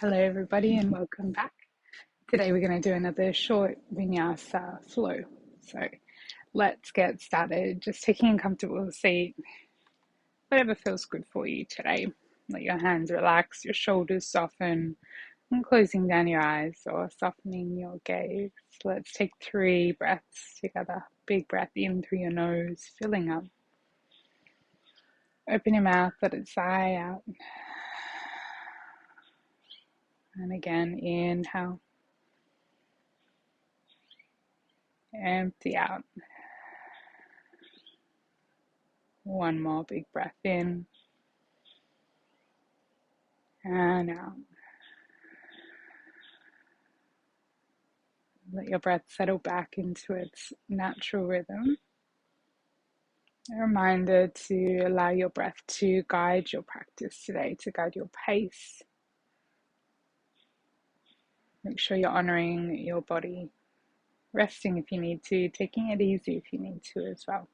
Hello, everybody, and welcome back. Today, we're going to do another short vinyasa flow. So, let's get started. Just taking a comfortable seat, whatever feels good for you today. Let your hands relax, your shoulders soften, and closing down your eyes or softening your gaze. Let's take 3 breaths together. Big breath in through your nose, filling up. Open your mouth, let it sigh out. And again, inhale. Empty out. One more big breath in and out. Let your breath settle back into its natural rhythm. A reminder to allow your breath to guide your practice today, to guide your pace. Make sure you're honoring your body, resting if you need to, taking it easy if you need to as well.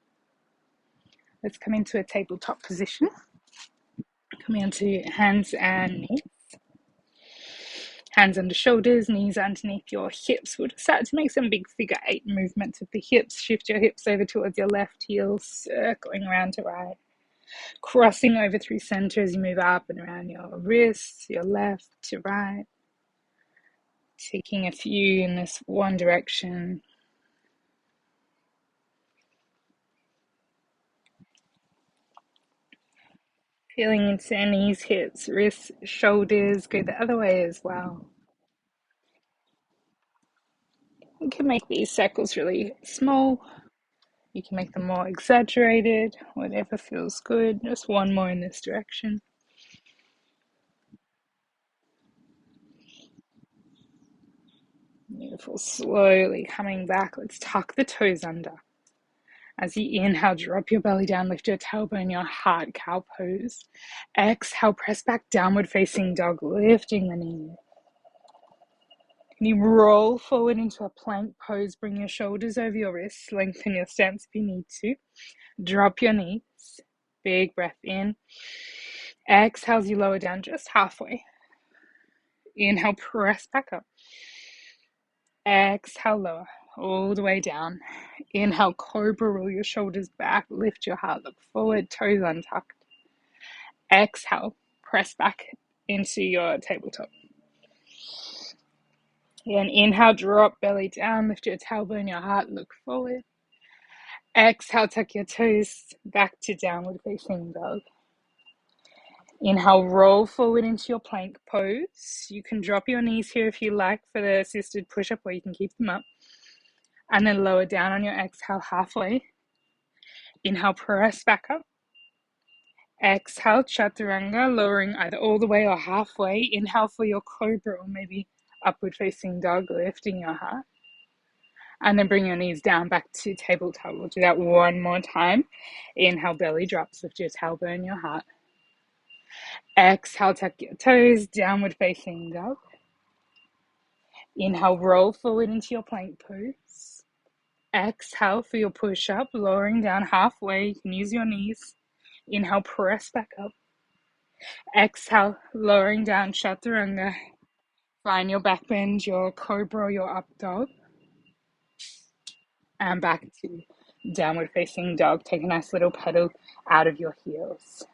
Let's come into a tabletop position. Coming onto hands and knees. Hands under shoulders, knees underneath your hips. We'll start to make some big figure 8 movements with the hips. Shift your hips over towards your left heel, circling around to right. Crossing over through center as you move up and around your wrists, your left to right. Taking a few in this one direction. Feeling into knees, hips, wrists, shoulders. Go the other way as well. You can make these circles really small. You can make them more exaggerated, whatever feels good. Just one more in this direction. Beautiful. Slowly coming back. Let's tuck the toes under. As you inhale, drop your belly down, lift your tailbone, your heart, cow pose. Exhale, press back, downward facing dog, lifting the knee. You roll forward into a plank pose, bring your shoulders over your wrists, lengthen your stance if you need to. Drop your knees, big breath in. Exhale as you lower down just halfway. Inhale, press back up. Exhale, lower, all the way down. Inhale, cobra, roll your shoulders back, lift your heart, look forward, toes untucked. Exhale, press back into your tabletop. Again, inhale, drop belly down, lift your tailbone, your heart, look forward. Exhale, tuck your toes back to downward facing dog. Inhale, roll forward into your plank pose. You can drop your knees here if you like for the assisted push-up, or you can keep them up. And then lower down on your exhale halfway. Inhale, press back up. Exhale, chaturanga, lowering either all the way or halfway. Inhale for your cobra or maybe upward facing dog, lifting your heart. And then bring your knees down back to tabletop. We'll do that one more time. Inhale, belly drops, lift your tailbone, your heart. Exhale, tuck your toes, downward facing dog. Inhale, roll forward into your plank pose. Exhale for your push-up, lowering down halfway. You can use your knees. Inhale, press back up. Exhale, lowering down, chaturanga. Find your back bend, your cobra, or your up dog. And back to downward facing dog. Take a nice little pedal out of your heels.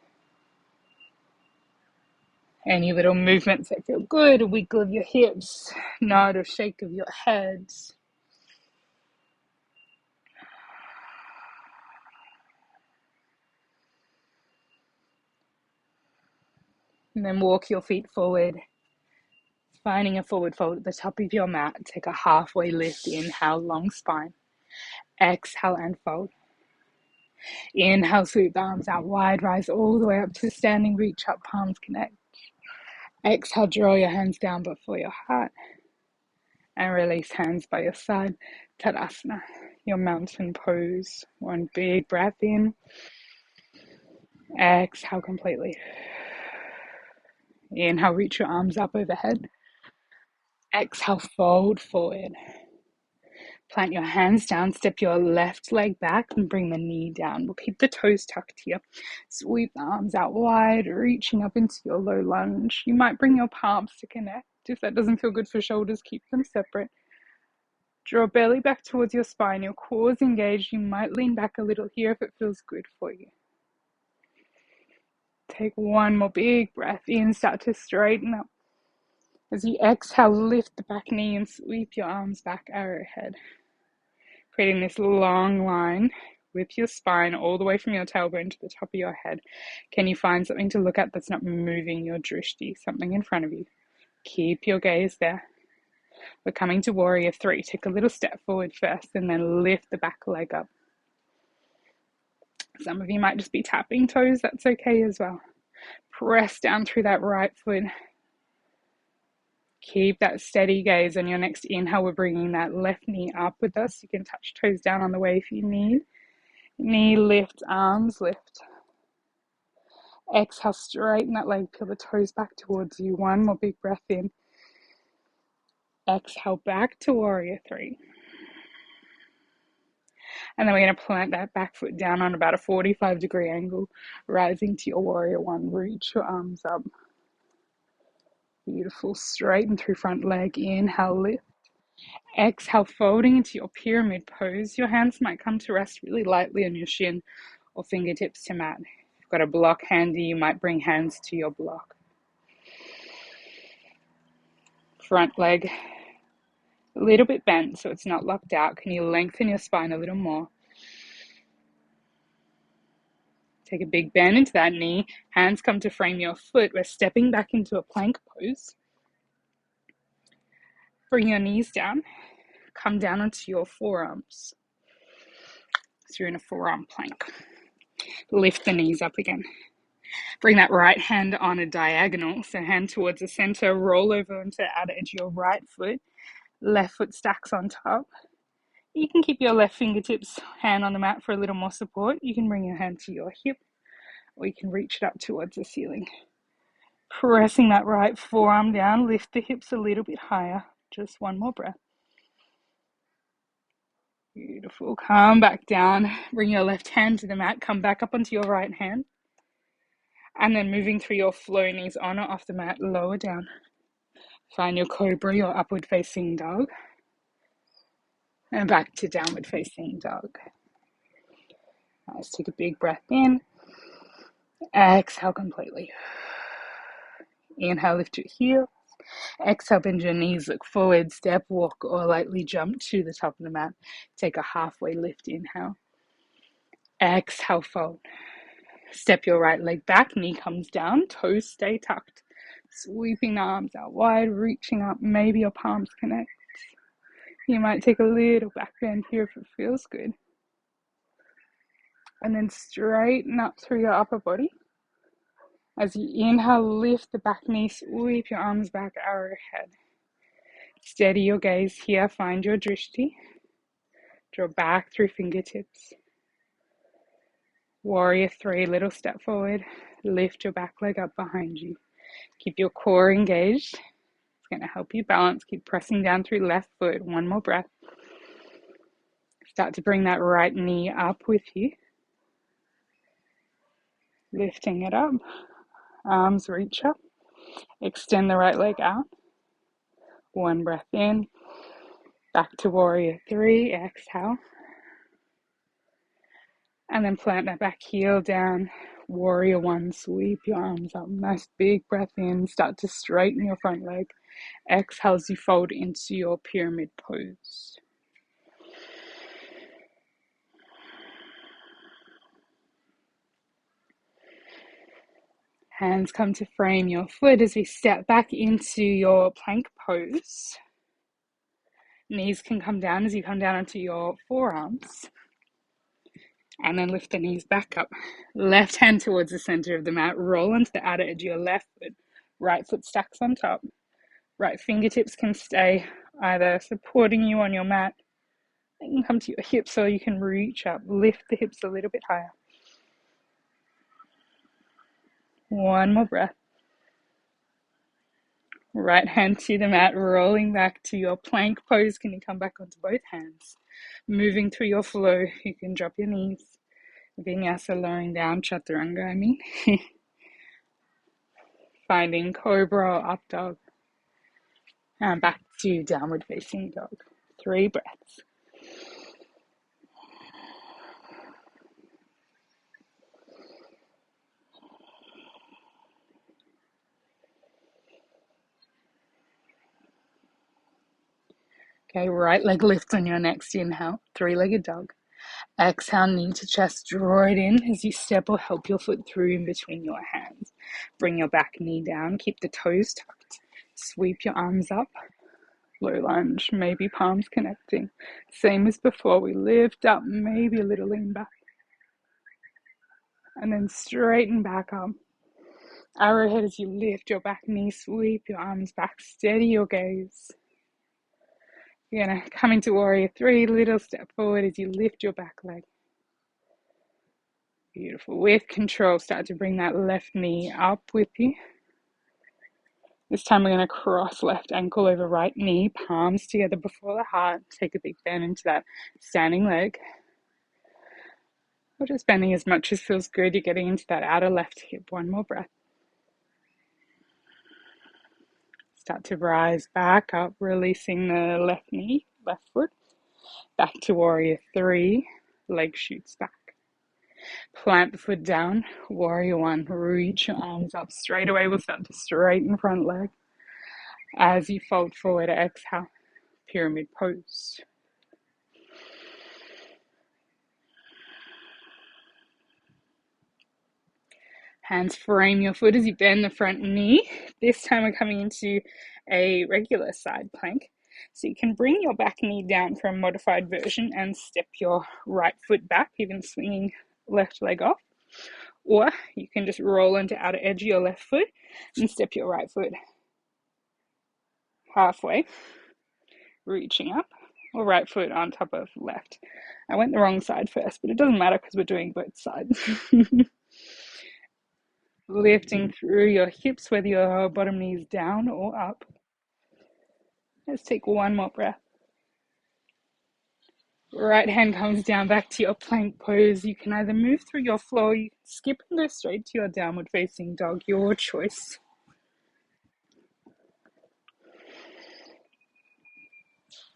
Any little movements that feel good, a wiggle of your hips, nod or shake of your head. And then walk your feet forward, finding a forward fold at the top of your mat. Take a halfway lift, inhale, long spine. Exhale and fold. Inhale, sweep the arms out wide, rise all the way up to standing, reach up, palms connect. Exhale, draw your hands down before your heart. And release hands by your side. Tadasana, your mountain pose. One big breath in. Exhale completely. Inhale, reach your arms up overhead. Exhale, fold forward. Plant your hands down, step your left leg back and bring the knee down. We'll keep the toes tucked here. Sweep the arms out wide, reaching up into your low lunge. You might bring your palms to connect. If that doesn't feel good for shoulders, keep them separate. Draw belly back towards your spine. Your core is engaged. You might lean back a little here if it feels good for you. Take one more big breath in. Start to straighten up. As you exhale, lift the back knee and sweep your arms back, arrowhead. Creating this long line with your spine all the way from your tailbone to the top of your head. Can you find something to look at that's not moving your drishti, something in front of you? Keep your gaze there. We're coming to warrior three. Take a little step forward first and then lift the back leg up. Some of you might just be tapping toes. That's okay as well. Press down through that right foot. Keep that steady gaze. On your next inhale, we're bringing that left knee up with us. You can touch toes down on the way if you need. Knee lift, arms lift. Exhale, straighten that leg, peel the toes back towards you. One more big breath in. Exhale, back to warrior three. And then we're going to plant that back foot down on about a 45-degree angle, rising to your warrior one. Reach your arms up. Beautiful. Straighten through front leg. Inhale, lift. Exhale, folding into your pyramid pose. Your hands might come to rest really lightly on your shin or fingertips to mat. If you've got a block handy, you might bring hands to your block. Front leg a little bit bent so it's not locked out. Can you lengthen your spine a little more? Take a big bend into that knee. Hands come to frame your foot. We're stepping back into a plank pose. Bring your knees down. Come down onto your forearms. So you're in a forearm plank. Lift the knees up again. Bring that right hand on a diagonal. So hand towards the center. Roll over onto the outer edge of your right foot. Left foot stacks on top. You can keep your left fingertips hand on the mat for a little more support. You can bring your hand to your hip, or you can reach it up towards the ceiling. Pressing that right forearm down, lift the hips a little bit higher. Just one more breath. Beautiful. Come back down. Bring your left hand to the mat. Come back up onto your right hand. And then moving through your flow, knees on or off the mat, lower down. Find your cobra, your upward facing dog. And back to downward facing dog. Nice. Take a big breath in. Exhale completely. Inhale, lift your heels. Exhale, bend your knees, look forward, step, walk, or lightly jump to the top of the mat. Take a halfway lift, inhale. Exhale, fold. Step your right leg back, knee comes down, toes stay tucked. Sweeping the arms out wide, reaching up, maybe your palms connect. You might take a little back bend here if it feels good. And then straighten up through your upper body. As you inhale, lift the back knee, sweep your arms back, arrowhead. Steady your gaze here, find your drishti. Draw back through fingertips. Warrior three, little step forward. Lift your back leg up behind you. Keep your core engaged. It's going to help you balance. Keep pressing down through left foot. One more breath. Start to bring that right knee up with you. Lifting it up. Arms reach up. Extend the right leg out. One breath in. Back to warrior three. Exhale. And then plant that back heel down. Warrior one. Sweep your arms up. Nice big breath in. Start to straighten your front leg. Exhale as you fold into your pyramid pose. Hands come to frame your foot as we step back into your plank pose. Knees can come down as you come down onto your forearms. And then lift the knees back up. Left hand towards the center of the mat. Roll onto the outer edge of your left foot. Right foot stacks on top. Right fingertips can stay either supporting you on your mat. They can come to your hips so you can reach up. Lift the hips a little bit higher. One more breath. Right hand to the mat, rolling back to your plank pose. Can you come back onto both hands? Moving through your flow, you can drop your knees. Vinyasa, lowering down, chaturanga, I mean. Finding cobra or up dog. And back to downward facing dog. 3 breaths. Okay, right leg lifts on your next inhale, 3-legged dog. Exhale, knee to chest, draw it in as you step or help your foot through in between your hands. Bring your back knee down, keep the toes tucked. Sweep your arms up, low lunge, maybe palms connecting. Same as before, we lift up, maybe a little lean back. And then straighten back up. Arrowhead as you lift your back knee, sweep your arms back, steady your gaze. You're going to come into warrior 3, little step forward as you lift your back leg. Beautiful. With control, start to bring that left knee up with you. This time we're going to cross left ankle over right knee, palms together before the heart. Take a big bend into that standing leg. Or just bending as much as feels good. You're getting into that outer left hip. One more breath. Start to rise back up, releasing the left knee, left foot. Back to warrior 3. Leg shoots back. Plant the foot down. Warrior 1. Reach your arms up. Straight away we'll start to straighten front leg. As you fold forward, exhale, pyramid pose. Hands frame your foot as you bend the front knee. This time we're coming into a regular side plank. So you can bring your back knee down for a modified version and step your right foot back, even swinging left leg off. Or you can just roll into outer edge of your left foot and step your right foot halfway, reaching up, or right foot on top of left. I went the wrong side first, but it doesn't matter because we're doing both sides. Lifting through your hips, whether your bottom knee is down or up. Let's take one more breath. Right hand comes down back to your plank pose. You can either move through your floor, you can skip and go straight to your downward facing dog, your choice.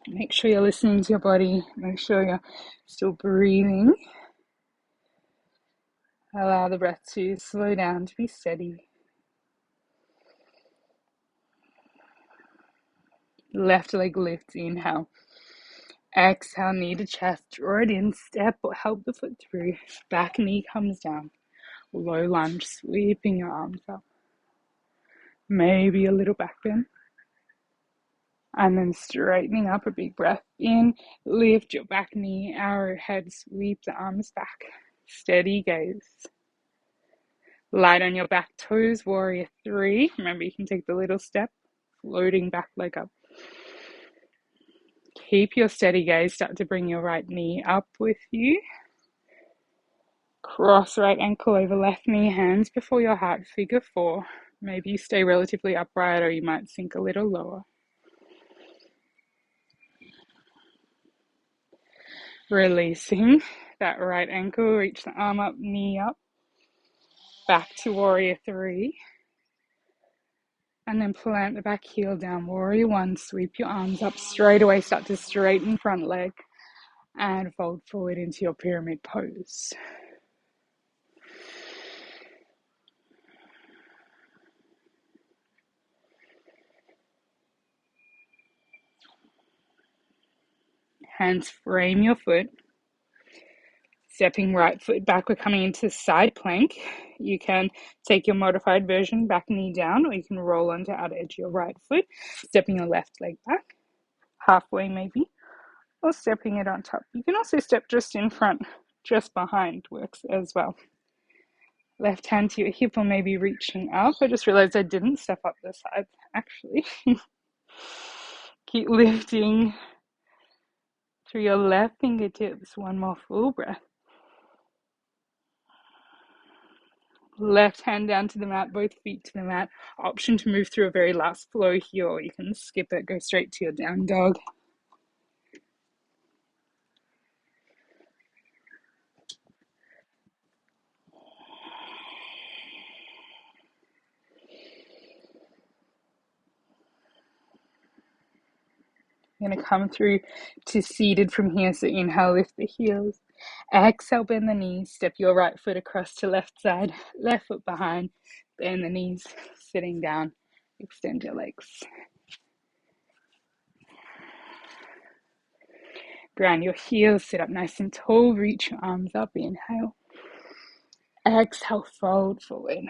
Make sure you're listening to your body. Make sure you're still breathing. Allow the breath to slow down, to be steady. Left leg lifts, inhale. Exhale, knee to chest, draw it in, step or help the foot through. Back knee comes down. Low lunge, sweeping your arms up. Maybe a little back bend. And then straightening up, a big breath in. Lift your back knee, arrowhead, sweep the arms back. Steady gaze. Light on your back toes, warrior 3. Remember, you can take the little step, floating back leg up. Keep your steady gaze. Start to bring your right knee up with you. Cross right ankle over left knee, hands before your heart, figure 4. Maybe you stay relatively upright or you might sink a little lower. Releasing that right ankle, reach the arm up, knee up. Back to warrior 3. And then plant the back heel down, warrior 1. Sweep your arms up straight away, start to straighten front leg. And fold forward into your pyramid pose. Hands frame your foot. Stepping right foot back, we're coming into side plank. You can take your modified version, back knee down, or you can roll onto outer edge of your right foot, stepping your left leg back, halfway maybe, or stepping it on top. You can also step just in front, just behind works as well. Left hand to your hip or maybe reaching up. I just realized I didn't step up the side, actually. Keep lifting through your left fingertips. One more full breath. Left hand down to the mat, both feet to the mat. Option to move through a very last flow here, or you can skip it, go straight to your down dog. You're going to come through to seated from here. So inhale, lift the heels. Exhale, bend the knees. Step your right foot across to left side. Left foot behind. Bend the knees. Sitting down. Extend your legs. Ground your heels. Sit up nice and tall. Reach your arms up. Inhale. Exhale, fold forward.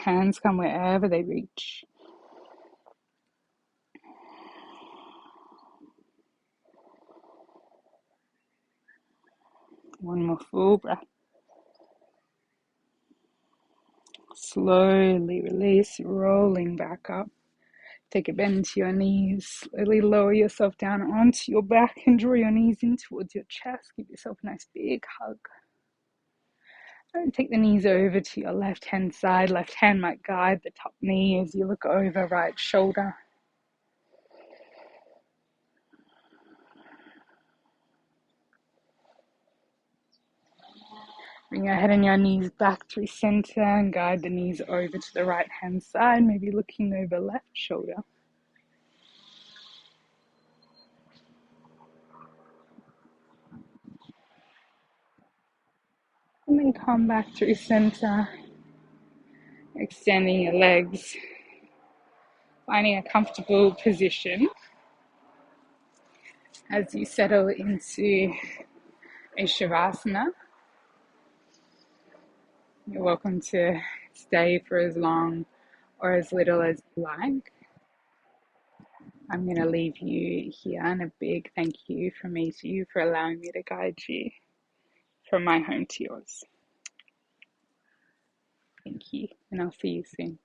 Hands come wherever they reach. One more full breath. Slowly release, rolling back up. Take a bend to your knees. Slowly lower yourself down onto your back and draw your knees in towards your chest. Give yourself a nice big hug. And take the knees over to your left hand side. Left hand might guide the top knee as you look over right shoulder. Bring your head and your knees back through center and guide the knees over to the right hand side, maybe looking over left shoulder. And then come back through center, extending your legs, finding a comfortable position as you settle into a Shavasana. You're welcome to stay for as long or as little as you like. I'm going to leave you here, and a big thank you from me to you for allowing me to guide you from my home to yours. Thank you, and I'll see you soon.